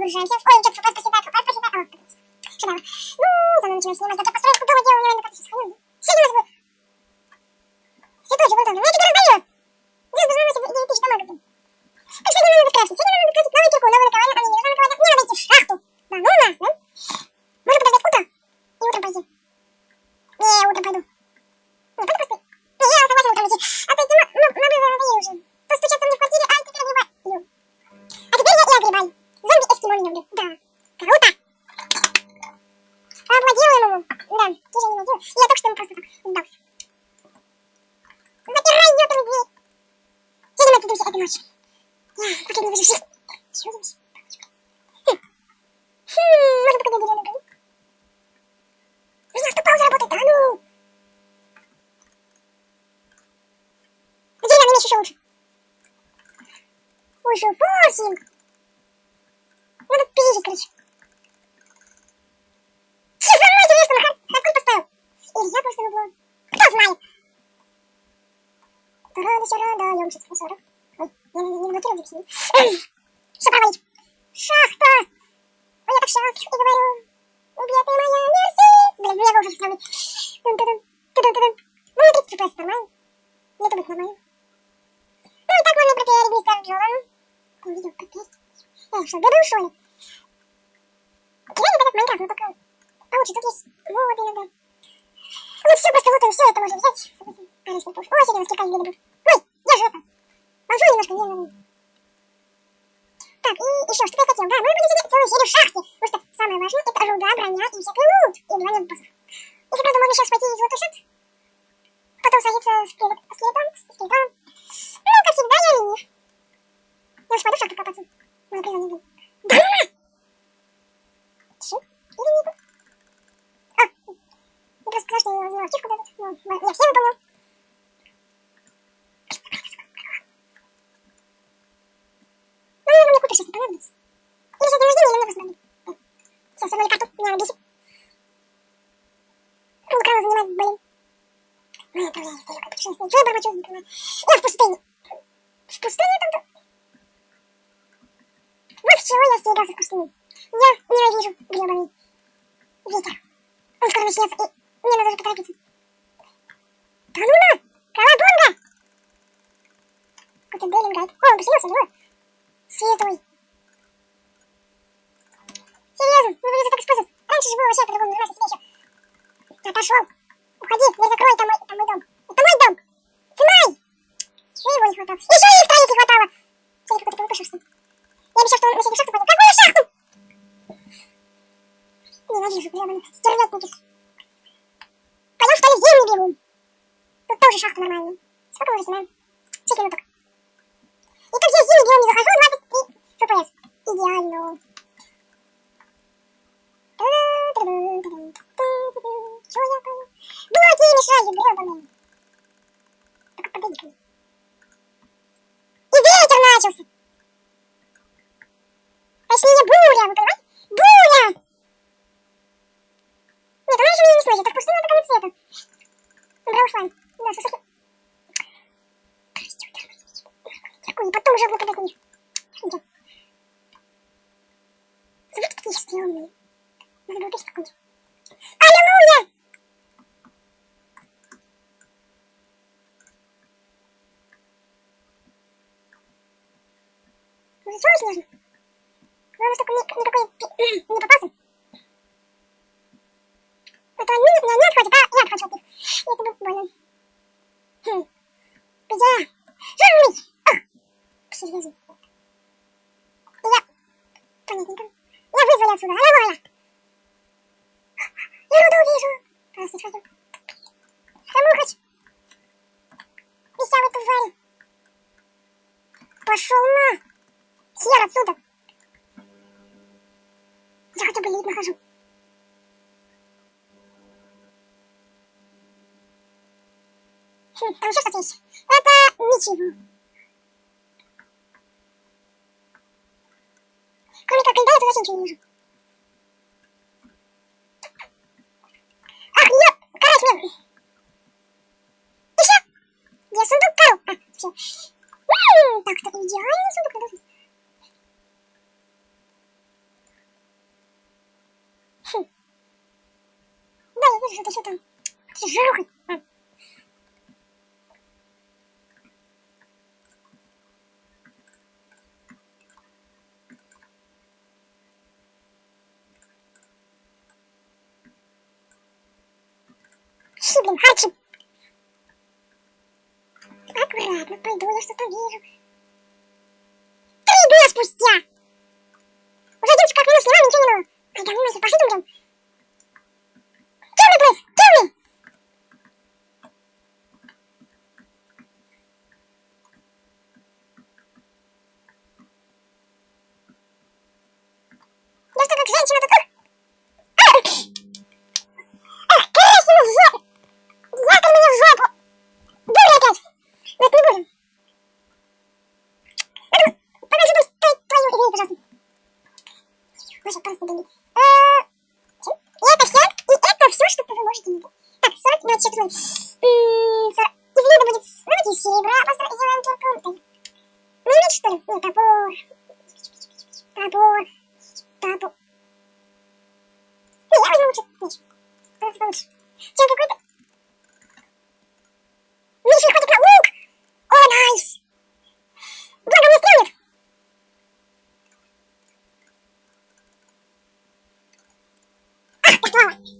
Загружаемся. Ой, что-то фокус проседает. Шедевр. Ну, там начинаем снимать. Я построил крутого дела, я не сохранил. Сегодня у нас будет. Цветочек, вон там. Я тебе раздаю. Здесь должно быть 9000 дамага, блин. Так, сегодня надо скрафтить. Сегодня надо скрафтить новую кирку, новую наковальню. А мне не нужна наковальня. Мне надо идти в шахту. Да, ну на, да? Можно подождать утро. И утром пойти. Не, утром пойду. Не, пойду просто. Не, я согласен утром идти. А то идти надоело уже. То стучаться мне в квартире, а теперь огребаю. А теперь я и огребаю. Зомби-эскимо не люблю. Да. Круто. Аплодируем ему. Да, тише не надел. Я только что ему просто так сдался. Запирай ёбаную дверь. Сегодня мы отсидимся этой ночью. Я последний выживший. Чего за вообще? Можно пока деревянную броню. Нужно, что пауза работает, да ну. Деревянный меч еще лучше. Ой, что, форсинг. Надо пережить, короче. Что за мной интересно, хардкор поставил? Или я просто люблю. Кто знает? Рада, я учусь в 40. Ой, я не заблокировал запись. Что проводить? Шахта! Ой, я так счастлив и говорю. Где ты, моя мерси? Блин, ну я уже сравнить. Тудун. Ну, 30 FPS нормально. Это будет нормально. Ну и так можно пропереть мистер Джолан. Там видео пропереть. Что, беду, что ли? Я не так как Майнкрафт, но только получше. Тут есть вот иногда. Вот все просто лутаем, все это можно взять. Парень слепов. О, серьезно, сколько здесь будет. Ой, я же это. Молчу немножко, не. Так, и еще, что я хотел. Да, мы будем сидеть целую серию в шахте. Потому что самое важное это руда, броня и всякий лут. И убивание боссов. Если, правда, можно сейчас пойти в золотой шат. Потом садиться с скелетоном. Ну, как всегда, я ленив. Я уж пойду в шахту копаться. Надо признать, не буду. Да! Че? Или нет? А, я просто сказал, что я взяла ачивку дадут. Ну, я все выполнил. Ну, наверное, мне купишь, сейчас не понадобится. Или сейчас день рождения, или мне просто надо. Сейчас вернули карту, меня бесит. Украла занимать, блин. Ну, я отправляюсь в далекое путешествие. Что я бормочу, не понимаю. Я в пустыне. В пустыне там-то? Вот с чего я остерегался в пустыне. Я ненавижу гребаный ветер. Он скоро начнется, и мне надо уже поторопиться. Да ну на! Колобонга! Какой-то Дейлин гайд. О, он присоединился, вот. Святой. Серьезно, ну придется так использовать. Раньше же было вообще по-другому, нифига себе еще. Отошел. Уходи, не закрой, там мой дом. Это мой дом. Снимай! Еще его не хватало. Еще их троих не хватало. Что я какой-то полупышек, что ли? Я обещал, что он на сегодня в шахту пойдет. Какую шахту? Ненавижу, гребаных стервятников. Пойдем, что ли, в зимний бегун? Тут тоже шахта нормальная. Сколько мы уже снимаем? 6 минуток. И как я в зимний биом не захожу, 23 FPS. Идеально. Чего я понял? Блоки мешают, гребаные. Только подойди ко мне. И ветер начался. Точнее, буря, вы понимаете? Буря! Нет, она еще мне не сносит, так пустыня такого цвета. Браушвайн. Да, сосоки. И потом уже буду подать на них. Звуки такие стрёмные. Надо было петь какую-нибудь. Аллилуйя! Ну зачем сложно? Главное, чтобы никакой не попался. Это не отхватит, а я отхвачу от них. И это будет больно. Где? Жирный! Ах! Серьезно. Я... Понятненько. Я вызвали отсюда. Аллилуйя! Я руду вижу. Просто схватил. Хамухач! Висявый тварь! Пошел на! Хер отсюда! Я хотя бы лид нахожу. Там еще что-то есть. Это ничего. Кроме как льда, я вообще ничего не вижу. Ах, нет! Карась мне! Еще! Где сундук, Карл? А, все. Так, это идеальный сундук. что-то еще там. С жарухой. Щи, блин, харчи. Аккуратно, пойду, я что-то вижу. 3 дня спустя. Уже девочка как минус сняла, ничего не было. Ай, да ну нафиг, пошли думаем. Темный плейс, темный. Я что, как женщина тут? Эх, красину в жопу. Дьякон меня в жопу. Дури опять. Вот не будем. Погоди, будем стоять твою, извини, пожалуйста. Маша, просто беги. И это все, что вы можете иметь. Так, 40, ну, что тут? 40. Из вида будет, давайте из серебра сделаем только. Ну, меч, что ли? Нет, топор. Топор. Не, я возьму лучше меч. Просто получше. Чем какой-то... Меч выходит на лук. О, найс. Благо, мне стрелят. Ах, так, ладно.